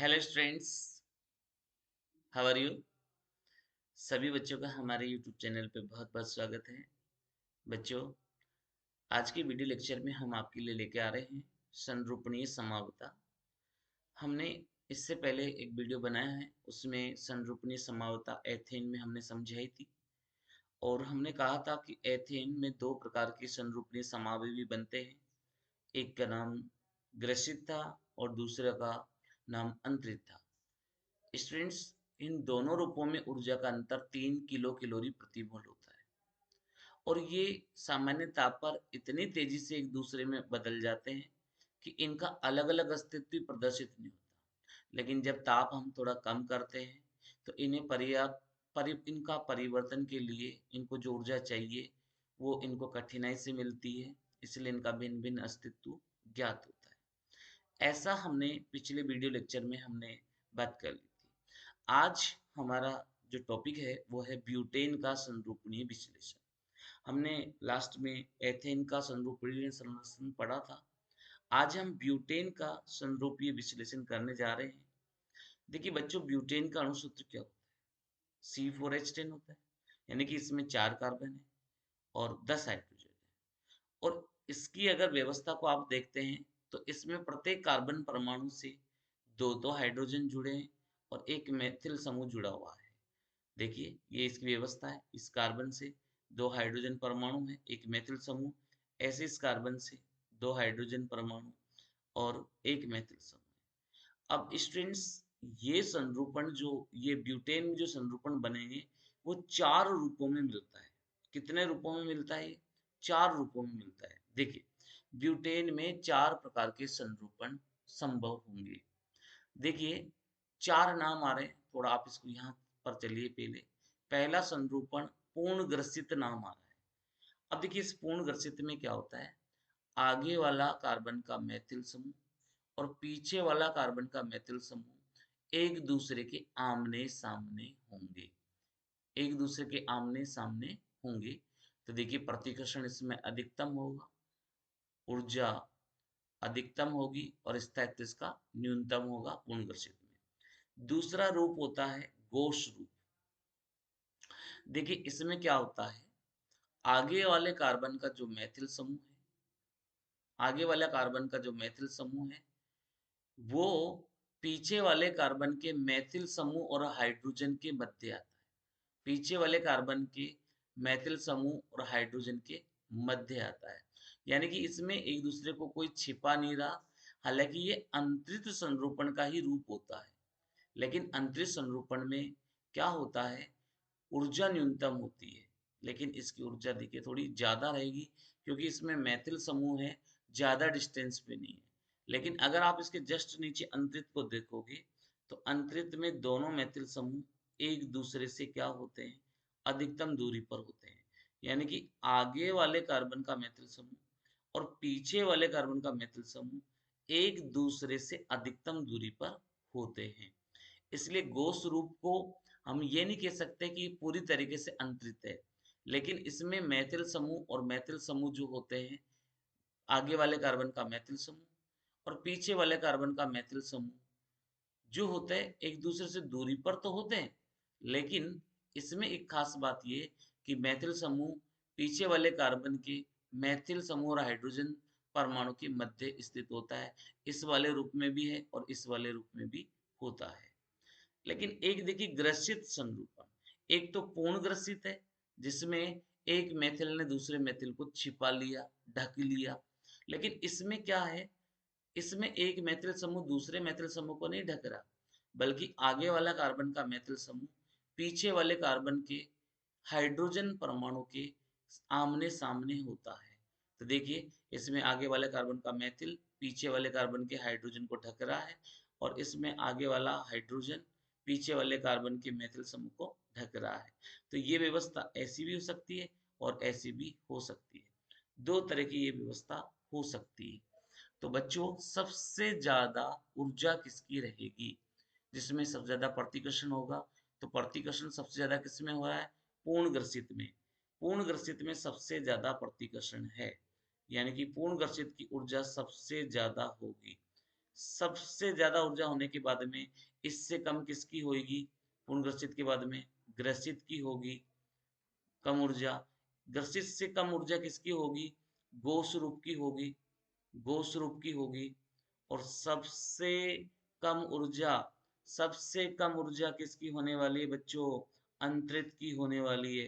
Hello students, how are you. सभी बच्चों का हमारे यूट्यूब चैनल पे बहुत बहुत स्वागत है। बच्चों, आज के वीडियो लेक्चर में हम आपके लिए लेके आ रहे हैं संरूपणीय समावता। हमने इससे पहले एक वीडियो बनाया है, उसमें संरूपणीय समावता एथेन में हमने समझाई थी और हमने कहा था कि एथेन में दो प्रकार के संरूपणीय समावयवी बनते हैं। एक का नाम ग्रसित था और दूसरे का नाम अंतरित था। स्टूडेंट्स, इन दोनों रूपों में ऊर्जा का अंतर 3 किलो कैलोरी प्रति मोल होता है और ये सामान्य ताप पर इतनी तेजी से एक दूसरे में बदल जाते हैं कि इनका अलग अलग अस्तित्व प्रदर्शित नहीं होता। लेकिन जब ताप हम थोड़ा कम करते हैं तो इन्हें इनका परिवर्तन के लिए इनको जो ऊर्जा चाहिए वो इनको कठिनाई से मिलती है, इसलिए इनका भिन्न भिन्न अस्तित्व ज्ञात होता है। ऐसा हमने पिछले वीडियो लेक्चर में हमने बात कर ली थी। आज हमारा जो टॉपिक है वो है ब्यूटेन का संरूपणीय विश्लेषण। हमने लास्ट में एथेन का संरूपणीय संश्लेषण पढ़ा था। आज हम ब्यूटेन का संरूपीय विश्लेषण करने जा रहे हैं। देखिए बच्चों, ब्यूटेन का अणु सूत्र क्या होता है? C4H10 होता है, यानी कि इसमें 4 कार्बन है और 10 हाइड्रोजन है। और इसकी अगर व्यवस्था को आप देखते हैं तो इसमें प्रत्येक कार्बन परमाणु से दो दो हाइड्रोजन जुड़े हैं और एक मेथिल समूह जुड़ा हुआ है। देखिए ये इसकी व्यवस्था है। इस कार्बन से दो हाइड्रोजन परमाणु है, एक मेथिल समूह। ऐसे इस कार्बन से दो हाइड्रोजन परमाणु और एक मेथिल समूह। अब स्टूडेंट्स, ये संरूपण जो ये ब्यूटेन में जो संरूपण बनेंगे वो 4 रूपों में मिलता है। कितने रूपों में मिलता है? 4 रूपों में मिलता है। देखिए, ब्यूटेन में 4 प्रकार के संरूपण संभव होंगे। देखिए 4 नाम आ रहे हैं, थोड़ा आप इसको यहाँ पर चलिए। पहला संरूपण पूर्ण ग्रसित नाम आ रहा है। अब देखिए इस पूर्ण ग्रसित में क्या होता है, आगे वाला कार्बन का मेथिल समूह और पीछे वाला कार्बन का मेथिल समूह एक दूसरे के आमने सामने होंगे। एक दूसरे के आमने सामने होंगे तो देखिए प्रतिकर्षण इसमें अधिकतम होगा, ऊर्जा अधिकतम होगी और स्थायित्व इसका न्यूनतम होगा पूर्ण ग्रसित में। दूसरा रूप होता है गोश रूप। देखिए इसमें क्या होता है, आगे वाले कार्बन का जो मेथिल समूह है, आगे वाला कार्बन का जो मेथिल समूह है वो पीछे वाले कार्बन के मेथिल समूह और हाइड्रोजन के मध्य आता है। पीछे वाले कार्बन के मेथिल समूह और हाइड्रोजन के मध्य आता है, यानी कि इसमें एक दूसरे को कोई छिपा नहीं रहा। हालांकि ये अंतरित संरूपण का ही रूप होता है, लेकिन अंतरित संरूपण में क्या होता है, ऊर्जा न्यूनतम होती है, लेकिन इसकी ऊर्जा देखिए थोड़ी ज्यादा रहेगी क्योंकि इसमें मैथिल समूह है, ज्यादा डिस्टेंस पे नहीं है। लेकिन अगर आप इसके जस्ट नीचे अंतरित को देखोगे तो अंतरित में दोनों मैथिल समूह एक दूसरे से क्या होते हैं, अधिकतम दूरी पर होते हैं। यानी कि आगे वाले कार्बन का मैथिल समूह और पीछे वाले कार्बन का मैथिल समूह एक दूसरे से अधिकतम दूरी पर होते हैं। इसलिए गोस रूप को हम ये नहीं कह सकते कि पूरी तरीके से अंतरित है, लेकिन इसमें मैथिल समूह और मैथिल समूह जो होते हैं, आगे वाले कार्बन का मैथिल समूह और पीछे वाले कार्बन का मैथिल समूह जो होते हैं एक दूसरे से दूरी पर तो होते हैं, लेकिन इसमें एक खास बात ये कि मैथिल समूह पीछे वाले कार्बन के मैथिल समूह और हाइड्रोजन परमाणु के मध्य स्थित होता है। इस वाले रूप में भी है और इस वाले रूप में भी होता है। लेकिन एक देखिए ग्रसित संरूपण, एक तो पूर्ण ग्रसित है जिसमें एक मेथिल ने दूसरे मेथिल को छिपा लिया, ढक लिया। लेकिन इसमें क्या है, इसमें एक मेथिल समूह दूसरे मेथिल समूह को नहीं ढक रहा, बल्कि आगे वाला कार्बन का मेथिल समूह पीछे वाले कार्बन के हाइड्रोजन परमाणु के आमने सामने होता है। तो देखिए इसमें आगे वाले कार्बन का मेथिल पीछे वाले कार्बन के हाइड्रोजन को ढक रहा है और इसमें आगे वाला हाइड्रोजन पीछे वाले कार्बन के मेथिल समूह को ढक रहा है। तो ये व्यवस्था ऐसी भी हो सकती है और ऐसी भी हो सकती है। दो तरह की ये व्यवस्था हो सकती है। तो बच्चों, सबसे ज्यादा ऊर्जा किसकी रहेगी? जिसमें सबसे ज्यादा प्रतिकर्षण होगा, तो प्रतिकर्षण सबसे ज्यादा किसमें हो रहा है? पूर्ण ग्रसित में। पूर्ण ग्रसित में सबसे ज्यादा प्रतिकर्षण है, यानी कि पूर्ण ग्रसित की ऊर्जा सबसे ज्यादा होगी। सबसे ज्यादा ऊर्जा होने के बाद में इससे कम किसकी होगी? पूर्ण ग्रसित के बाद में ग्रसित की होगी कम ऊर्जा। ग्रसित से कम ऊर्जा किसकी होगी? गोस रूप की होगी, गोस रूप की होगी। और सबसे कम ऊर्जा किसकी होने वाली है बच्चों? अंतरित की होने वाली है।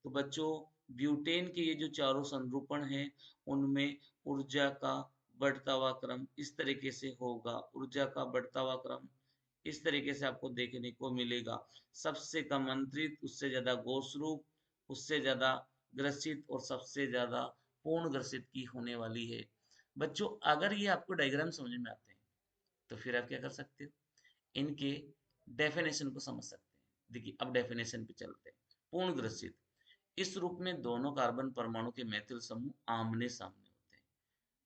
तो बच्चों ब्यूटेन के ये जो चारों संरूपण हैं उनमें ऊर्जा का बढ़ता हुआ क्रम इस तरीके से होगा। ऊर्जा का बढ़ता हुआ क्रम इस तरीके से आपको देखने को मिलेगा। सबसे कम अंतरित, उससे ज्यादा गोस रूप, उससे ज्यादा ग्रसित और सबसे ज्यादा पूर्ण ग्रसित की होने वाली है। बच्चों अगर ये आपको डायग्राम समझ में आते हैं तो फिर आप क्या कर सकते हो? इनके डेफिनेशन को समझ सकते हैं। देखिए अब डेफिनेशन पे चलते हैं। पूर्ण ग्रसित, इस रूप में दोनों कार्बन परमाणु के मैथिल समूह आमने सामने होते हैं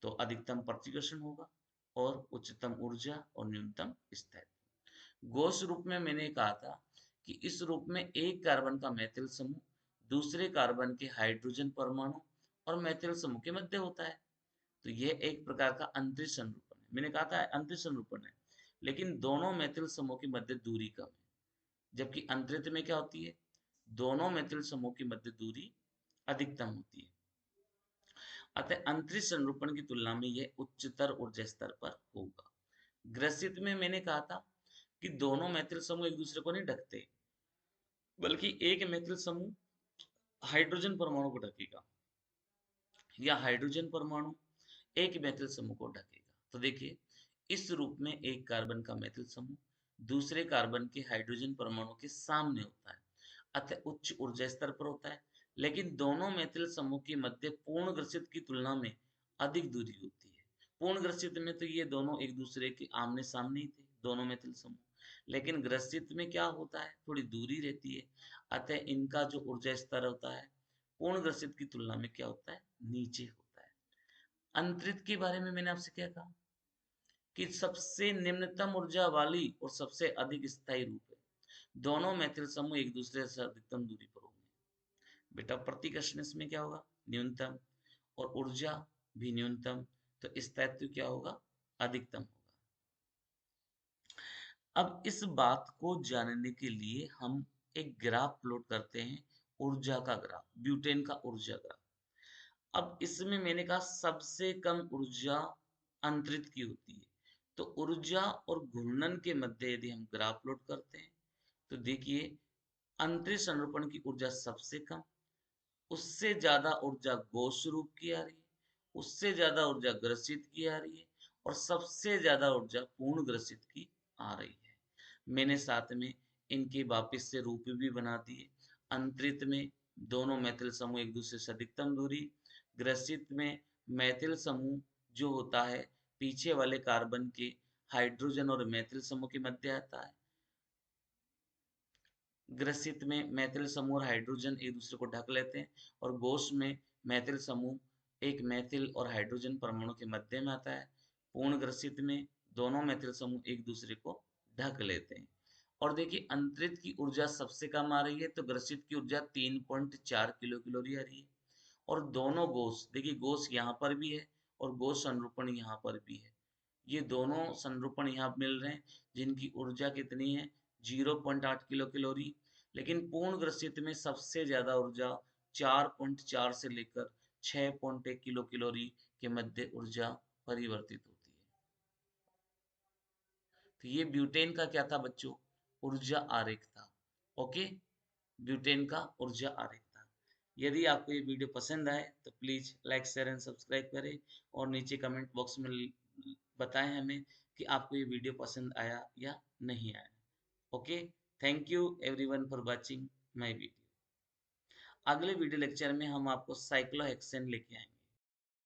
तो अधिकतम प्रतिकर्षण होगा और उच्चतम ऊर्जा और न्यूनतम स्थायित्व। गोस रूप में मैंने कहा था कि इस रूप में एक कार्बन का मैथिल समूह दूसरे कार्बन के हाइड्रोजन परमाणु और मैथिल समूह के मध्य होता है। तो यह एक प्रकार का अंतरिक्ष संरूपण है। मैंने कहा था अंतरिक्ष संरूपण है, लेकिन दोनों मैथिल समूह की मध्य दूरी कम है। जबकि अंतरिक्ष में क्या होती है? दोनों मैथिल समूह की मध्य दूरी अधिकतम होती है। अतः अंतरिक्ष संरूपण की तुलना में यह उच्चतर ऊर्जा स्तर पर होगा। ग्रसित में मैंने कहा था कि दोनों मैथिल समूह एक दूसरे को नहीं ढकते, बल्कि एक मैथिल समूह हाइड्रोजन परमाणु को ढकेगा या हाइड्रोजन परमाणु एक मैथिल समूह को ढकेगा। तो देखिए इस रूप में एक कार्बन का मैथिल समूह दूसरे कार्बन के हाइड्रोजन परमाणु के सामने होता है, अतः उच्च ऊर्जा स्तर पर होता है। लेकिन दोनों मैथिल समूह के मध्य पूर्ण ग्रसित की तुलना में अधिक दूरी होती है। पूर्ण ग्रसित में तो ये दोनों एक दूसरे के आमने सामने ही थे दोनों मैथिल समूह, लेकिन ग्रसित में क्या होता है? थोड़ी दूरी रहती है, अतः इनका जो ऊर्जा स्तर होता है पूर्ण ग्रसित की तुलना में क्या होता है? नीचे होता है। अंतरित के बारे में मैंने आपसे क्या कहा कि सबसे निम्नतम ऊर्जा वाली और सबसे अधिक स्थायी रूप है। दोनों मैथिल समूह एक दूसरे से अधिकतम दूरी पर होंगे। बेटा प्रतिकर्षण इसमें क्या होगा? न्यूनतम, और ऊर्जा भी न्यूनतम, तो स्थायित्व क्या होगा? अधिकतम होगा। अब इस बात को जानने के लिए हम एक ग्राफ प्लॉट करते हैं, ऊर्जा का ग्राफ, ब्यूटेन का ऊर्जा ग्राफ। अब इसमें मैंने कहा सबसे कम ऊर्जा अंतरित की होती है, तो ऊर्जा और घूर्णन के मध्य यदि हम ग्राफ प्लॉट करते हैं तो देखिए अंतरिक्ष संरूपण की ऊर्जा सबसे कम, उससे ज्यादा ऊर्जा गोस रूप की आ रही है, उससे ज्यादा ऊर्जा ग्रसित की आ रही है और सबसे ज्यादा ऊर्जा पूर्ण ग्रसित की आ रही है। मैंने साथ में इनके वापिस से रूप भी बना दिए। अंतरित में दोनों मैथिल समूह एक दूसरे से अधिकतम दूरी, ग्रसित में मैथिल समूह जो होता है पीछे वाले कार्बन के हाइड्रोजन और मैथिल समूह के मध्य आता है। ग्रसित में मैथिल समूह और हाइड्रोजन एक दूसरे को ढक लेते हैं और गोस में मैथिल समूह एक मैथिल और हाइड्रोजन परमाणु के मध्य में आता है। पूर्ण ग्रसित में दोनों मैथिल समूह एक दूसरे को ढक लेते हैं। और देखिए अंतरित की ऊर्जा सबसे कम आ रही है, तो ग्रसित की ऊर्जा 3.4 किलो कैलोरी आ रही है। और दोनों गोस, देखिए गोस यहाँ पर भी है और गोस संरूपण यहाँ पर भी है। ये दोनों संरूपण यहाँ मिल रहे हैं जिनकी ऊर्जा कितनी है? 0.8 किलो कैलोरी। लेकिन पूर्ण ग्रसित में सबसे ज्यादा ऊर्जा 4.4 से लेकर 6.1 किलो कैलोरी के मध्य ऊर्जा परिवर्तित होती है। तो ये ब्यूटेन का क्या था बच्चों? ऊर्जा आरेख था। ओके, ब्यूटेन का ऊर्जा आरेख था। यदि आपको ये वीडियो पसंद आए तो please like share and subscribe करें और नीचे कमेंट बॉक्स में बताएं हमें कि आपको ये वीडियो पसंद आया या नहीं आया। Okay, thank you everyone for watching my video. अगले वीडियो लेक्चर में हम आपको साइक्लोहेक्सेन लेके आएंगे।